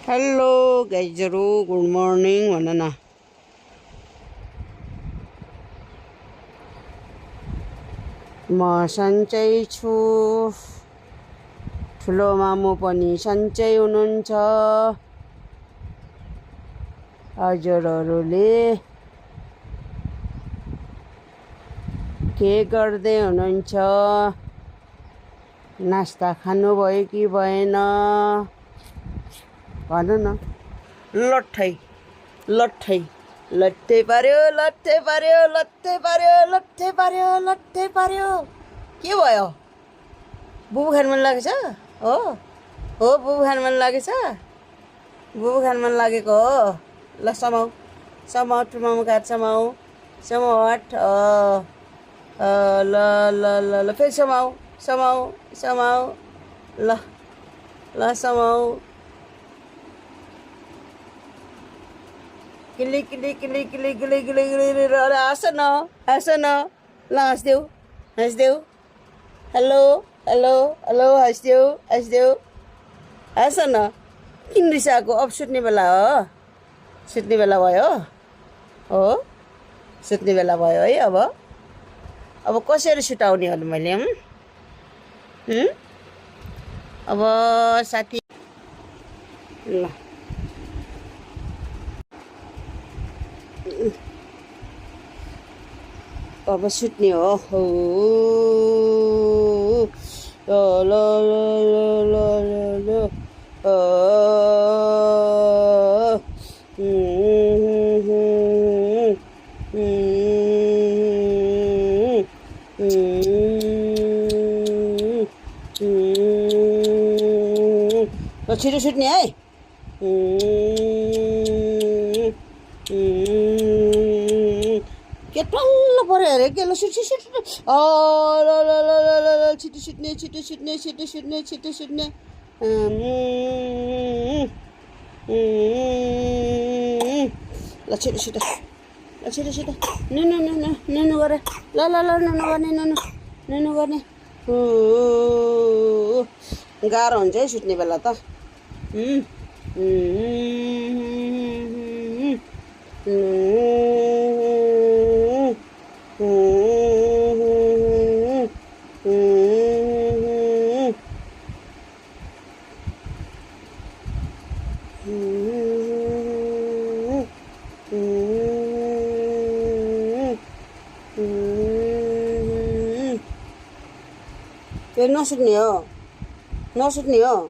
Hello गाइजहरू, good morning भन न। म सन्चै छु, ठुलो मामु पनि सन्चै हुनुहुन्छ। हजुरहरूले के गर्दै हुनुहुन्छ? नास्ता खानुभयो कि भएन भन न। लट्ठै लट्ठै लट्ठै पार्यो, लट्ठै पार्यो, लट्ठै पार्यो, लट्ठै पार्यो, लट्ठै पार्यो। के भयो? बुबु खान मन लागेछ? हो हो, बुबु खान मन लागेछ? बुबु खान मन लागेको हो? ल समाऊ समाऊ, ठुमामु काट समाऊ समाऊ, हट। ल ल ल ल, फेरि समाऊ समाऊ समाऊ, ल ल समाऊ। किली किली किली किली किली किली किली, हाँस न हाँस न, ल हाँस्देऊ हाँस्देऊ। हेलो हेलो हेलो, हाँस्देऊ हाँस्देऊ, हाँस न। किन रिसाएको? अब सुत्ने बेला हो, सुत्ने बेला भयो हो, सुत्ने बेला भयो है। अब कसरी सुताउने हो मैले? अब साथी ल अब सुत्ने हो। हो ल ल ल ल ल ल छिटो सुत्ने है। के टल्ल पऱ्यो अरे के? ल सुट सुट सुट, ल ल ल ल ल ल, छिटो सुत्ने छिटो सुत्ने छिटो सुत्ने छिटो सुत्ने। ल छिटो छिटो, ल छिटो छिटो, नुनु नुनु नुनु गर, ल ल ल, नुनु गर्ने नुनु नुनु गर्ने। गाह्रो हुन्छ है सुत्ने बेला त। फेरि नसुत्ने हो, नसुत्ने हो।